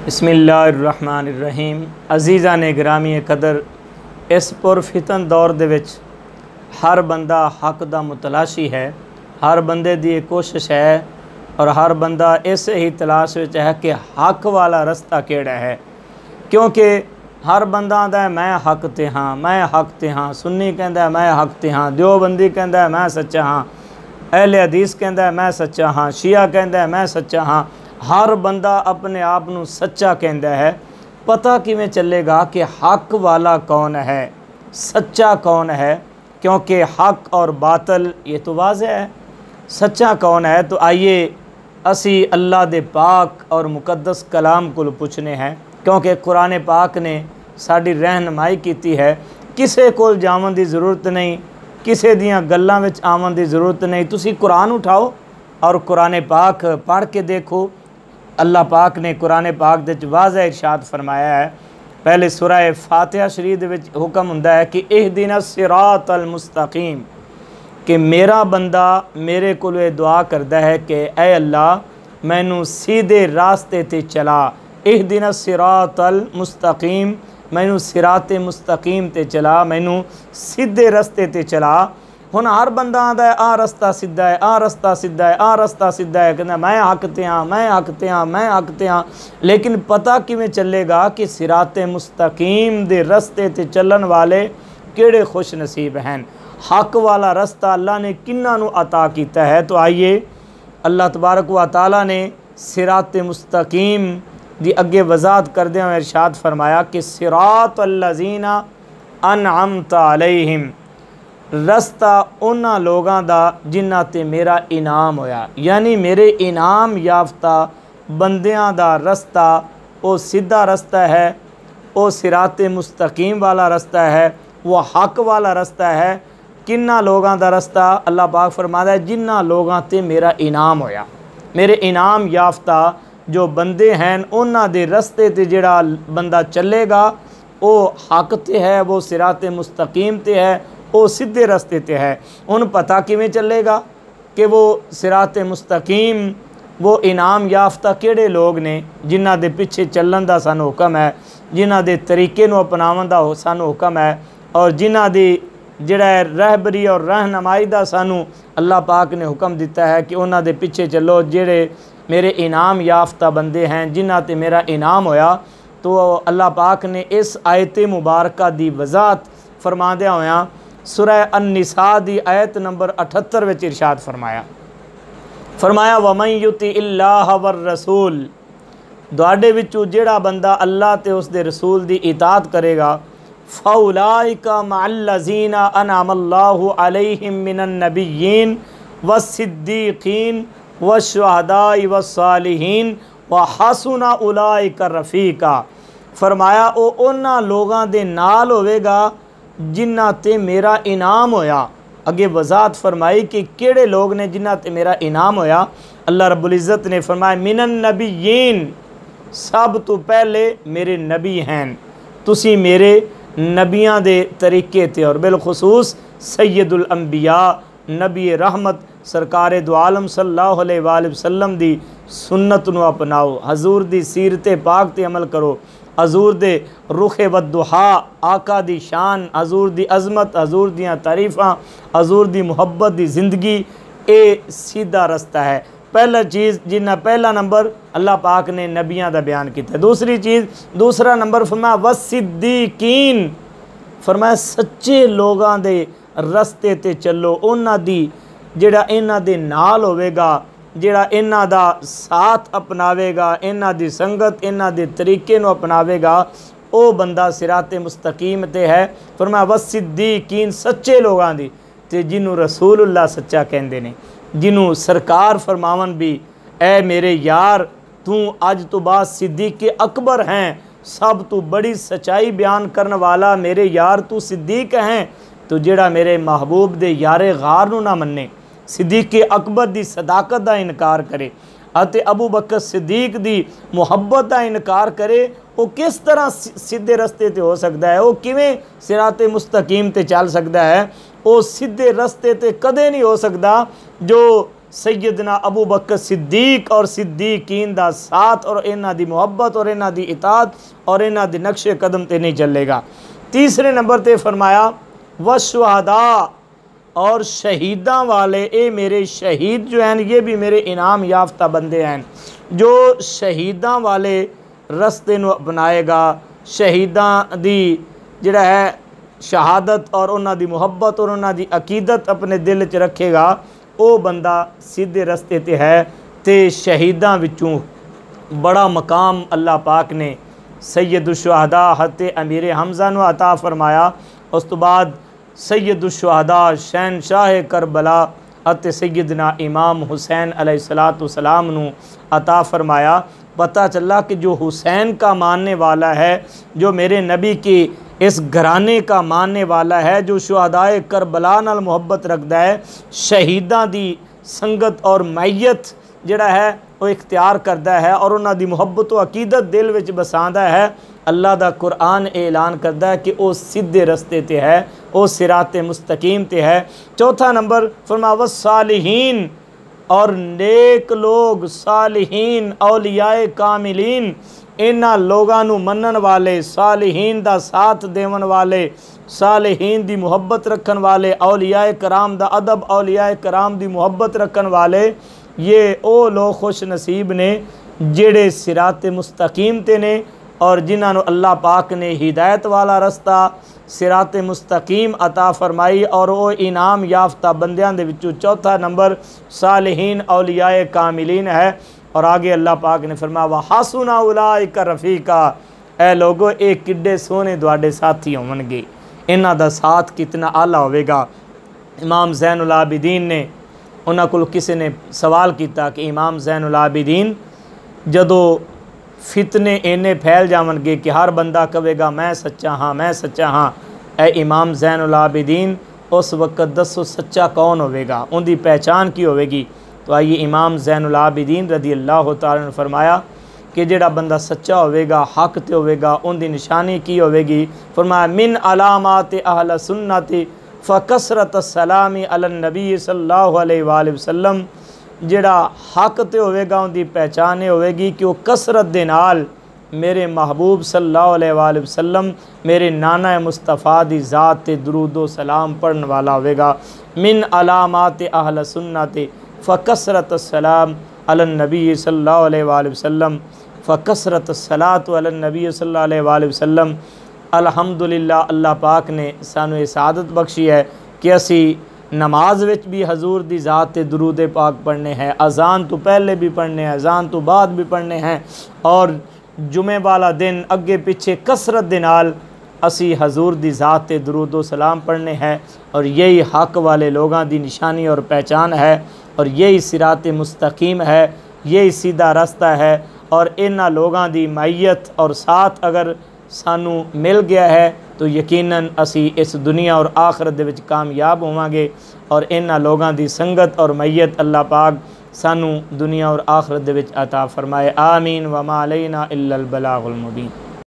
बिस्मिल्लाहिर्रहमानिर्रहीम। अजीज़ा ने गिरामी कदर, इस पुरफितन दौर दे विच हर बंदा हक दा मुतलाशी है, हर बंदे दी कोशिश है और हर बंदा इस ही तलाश विच है कि हक वाला रस्ता केड़ा है। क्योंकि हर बंदा आंदा मैं हक ते हाँ, मैं हक ते हाँ। सुन्नी कहंदा मैं हक ते हाँ, देवबंदी कहंदा मैं सच्चा हाँ, अहले हदीस कहंदा मैं सच्चा हाँ, शिया कहंदा मैं सच्चा हाँ। हर बंदा अपने आप नू सच्चा कहंदा है। पता किवें चलेगा कि हक वाला कौन है, सच्चा कौन है? क्योंकि हक और बातल ये तो वाज़ेह है। सच्चा कौन है? तो आइए असी अल्लाह दे पाक और मुकद्दस कलाम को पुछने हैं, क्योंकि कुरान पाक ने साड़ी रहनुमाई की है। किसे कोल जावन की ज़रूरत नहीं, किसे दियां गल्लां विच आवन की ज़रूरत नहीं। तुसी कुरान उठाओ और कुरान पाक पढ़ के देखो। अल्लाह पाक ने कुरान पाक दे वाज़ेह इरशाद फरमाया है। पहले सूरह फातिहा शरीफ दे विच हुक्म हुंदा है कि इहदिना सिरातल मुस्तकीम, कि मेरा बंदा मेरे को दुआ करता है कि ऐ अल्लाह मैनू सीधे रास्ते ते चला। इहदिना सिरातल मुस्तकीम, मैनू सिराते मुस्तकीम ते चला, मैनू सीधे रस्ते ते चला। हुण हर बंदा आंदा है आ रस्ता सीधा है, आ रस्ता सीधा है, आ रस्ता सीधा है, कहना मैं हक ते हाँ, मैं हक ते हाँ, मैं हक ते हाँ। लेकिन पता किवें चलेगा कि सिराते मुस्तकीम दे रस्ते ते चलन वाले केड़े खुश नसीब हैं। हक वाला रस्ता अल्लाह ने किन्ना नू अता कीता है। तो आइए अल्लाह तबारक व तआला ने सिराते मुस्तकीम दी अगे वजाहत करदे हुए इरशाद फरमाया कि सिरातल लज़ीना अनअमता अलैहिम, रस्ता उन्हां लोगां दा जिन्हां ते मेरा इनाम होया। यानी मेरे इनाम याफ्ता बंदियां दा रस्ता वो सीधा रस्ता है, वो सिराते मुस्तकीम वाला रस्ता है, वो हक वाला रस्ता है। किन्ना लोगां दा रस्ता? अल्लाह पाक फरमाता है जिन्हां लोगां ते मेरा इनाम होया। मेरे इनाम याफ्ता जो बंदे हैं उन्हां दे रस्ते ते जिहड़ा बंदा चलेगा वो हक ते है, वो सिराते मुस्तकीम ते है, वो सीधे रस्ते ते है। उन पता किवें चलेगा कि वो सिराते मुस्तकीम, वो इनाम याफ्ता केड़े लोग ने जिन्हां दे पिछे चलन दा सानू हुक्म है, जिन्हां दे तरीके नू अपनावन दा सानू हुक्म है, और जिन्हां दी जिहड़ा रहबरी और रहनुमाई दा सानू अल्लाह पाक ने हुक्म दिता है कि उन्हां दे पिछे चलो जेड़े मेरे इनाम याफ्ता बंदे हैं, जिन्हां ते मेरा इनाम होया। तो अल्लाह पाक ने इस आयत मुबारक दी वजाहत फरमांदियां होया सूरह अन-निसा दी आयत नंबर 78 विच इरशाद फरमाया वमन युति इल्लाह वर रसूल, दुआडे विचों जेड़ा बंदा अल्लाह ते उसदे रसूल दी इताअत करेगा, फौलाइका मअल्लज़ीना अनअमल्लाहु अलैहिम मिनन नबिय्यीन वस्सिद्दीक़ीन वश्शुहदाई वस्सालिहीन व हसुना उलाइका रफ़ीका। फरमाया ओ उन्हां लोगां दे नाल होवेगा जिन्हां ते मेरा इनाम होया। अगे वजाहत फरमाई कि केड़े लोग ने जिन्हां ते मेरा इनाम होया। अल्लाह रब्बुल इज़्ज़त ने फरमाया मिनन नबिय्यीन, सब तो पहले मेरे नबी हैं। तुसी मेरे नबियां दे तरीके ते और बिलखुसूस सैयदुल अंबिया नबी रहमत सरकार दो आलम सल्लल्लाहु अलैहि वसल्लम दी सुन्नत नू अपनाओ, हजूर दी सीरते पाक ते अमल करो, हजूर दे रुखे वद्दुहा आका दी शान, हजूर दी अजमत, हजूर दियाँ तारीफ़ां, हजूर दी मुहब्बत दी ज़िंदगी, ये सीधा रस्ता है। पहला चीज़ जिन्ना पहला नंबर अल्लाह पाक ने नबियां दा बयान किया। दूसरी चीज़, दूसरा नंबर फरमाया वस्सिद्दीकीन, फरमाया सच्चे लोगां दे रस्ते ते चलो, उन्हां दी जिहड़ा इन्हां दे नाल होवेगा, जिहड़ा इन्हां दा साथ अपनावेगा, इन्हां दी संगत, इन्हां दे तरीके नू अपनावेगा, ओ बंदा सिराते मुस्तकीम ते है। फरमाया वस्सिद्दीकीन, सच्चे लोगां दी, ते जिन्हों रसूलुल्लाह सच्चा कहंदे ने, जिन्हों सरकार फरमावन भी ऐ मेरे यार तू अज तो बाद सिद्दीक़ अकबर हैं, सब तू बड़ी सच्चाई बयान करने वाला मेरे यार तू सिद्दीक़ हैं। तो जिहड़ा मेरे महबूब दे यारे गार नू ना मन्ने, सिद्दीक़ अकबर दी सदाकत दा इनकार करे अते अबू बकर सिद्दीक़ दी मुहब्बत दा इनकार करे, वो किस तरह सीधे रस्ते ते हो सकता है? वो किवें सिराते मुस्तकीम ते चल सकता है? वो सीधे रस्ते ते कदे नहीं हो सकता जो सैयदना अबू बकर सिद्दीक और सिद्दीकीन दा साथ और इन्हां दी मुहब्बत और इन्हां दी इताअत और इन्हां दे नक्शे कदम ते नहीं चलेगा। तीसरे नंबर ते फरमाया व शुहदा, और शहीदां वाले, ये मेरे शहीद जो हैं ये भी मेरे इनाम याफ्ता बंदे हैं। जो शहीदां वाले रस्ते नूं अपनाएगा, शहीदां दी जिहड़ा है शहादत और उन्हां दी मुहब्बत और उन्हां दी अकीदत अपने दिल च रखेगा, वो बंदा सीधे रस्ते ते है। ते शहीदां विचों बड़ा मकाम अल्लाह पाक ने सैयदुश्शुहदा हज़रत अमीर हमज़ा नूं अता फरमाया। उस तो बाद सैयदुश्शुहदा शहनशाह करबला हज़रत सैयदना इमाम हुसैन अलैहिस्सलाम नूं अता फरमाया। पता चला कि जो हुसैन का मानने वाला है, जो मेरे नबी की इस घराने का मानने वाला है, जो शुहदाए करबला नाल मुहब्बत रखता है, शहीदां दी संगत और मैयत जिहड़ा है वो इख्तियार करता है और उन्हां दी मुहब्बत व अकीदत दिल विच बसांदा है, अल्लाह दा कुरान ऐलान करता है कि वो सीधे रस्ते ते है, वो सिराते मुस्तकीम ते है। चौथा नंबर फरमाया सालिहीन, और नेक लोग, सालिहीन, औलियाए कामिलीन, इन्हां लोगां नूं मनन वाले, सालिहीन दा साथ देवन वाले, सालिहीन दी मुहब्बत रखन वाले, औलियाए कराम दा अदब, औलियाए कराम दी मुहब्बत रखन वाले, ये ओ लोग खुश नसीब ने जेड़े सिराते मुस्तकीम ते ने और जिन्हां नूं अल्लाह पाक ने हिदायत वाला रस्ता सिराते मुस्तकीम अता फरमाई और वो इनाम याफ्ता बंदियां दे विचों चौथा नंबर सालिहीन औलियाए कामिलीन है। और आगे अल्लाह पाक ने फरमाया व हसुना उलाइका रफ़ीका, ए लोगो ये किड्डे सोहने तुहाडे साथी होवणगे, इन्हां दा साथ कितना आला होवेगा। इमाम ज़ैनुल आबिदीन ने, उन्हां कोल किसी ने सवाल किया कि इमाम ज़ैनुल आबिदीन जदों फितने इन्ने फैल जावणगे कि हर बंदा कहेगा मैं सच्चा हाँ, मैं सच्चा हाँ, ए इमाम ज़ैनुल आबिदीन उस वक्त दसो सच्चा कौन होवेगा, उनकी पहचान की होवेगी। तो आइए इमाम ज़ैनुल आबिदीन रज़ी अल्लाह तआला ने फरमाया कि जेड़ा बंदा सच्चा होवेगा, हक ते होवेगा, उनकी निशानी की होवेगी। फरमाया मिन अलामात अहल सुन्नति फ़कसरत सलामी अलन नबी सल्लल्लाहु अलैहि वसल्लम, जेड़ा हक ते होवेगा उनकी पहचान होवेगी कि वह कसरत दे नाल मेरे महबूब सल्लल्लाहु अलैहि वसल्लम, मेरे नाना मुस्तफ़ा दी ज़ात ते दुरूदो सलाम पढ़ने वाला होवेगा। मिन अलामात अहल सुन्नति फ़कसरत सलाम अलन नबी सल्लल्लाहु अलैहि वसल्लम फ़कसरत सलात अलन नबी सल्लल्लाहु अलैहि वसल्लम। अल्हम्दुलिल्लाह अल्लाह पाक ने सानू ये सादत बख्शी है कि असी नमाज विच भी हजूर दी ज़ात ते दुरूद पाक पढ़ने हैं, अजान तो पहले भी पढ़ने हैं, अजान तो बाद भी पढ़ने हैं, और जुमे वाला दिन अगे पिछे कसरत दे नाल असी हजूर दी ज़ात ते दुरूद सलाम पढ़ने हैं। और यही हक वाले लोगों की निशानी और पहचान है, और यही सिराते मुस्तकीम है, यही सीधा रास्ता है। और इन्हां लोगों की मैयत और साथ अगर सानू मिल गया है तो यकीनन असी इस दुनिया और आखरत दे विच कामयाब होवांगे। और इन्हां लोगों की संगत और मैयत अल्लाह पाक सानू दुनिया और आखरत दे विच अता फरमाए। आमीन व मा अलैना इल्लल बलागुल मुबीन।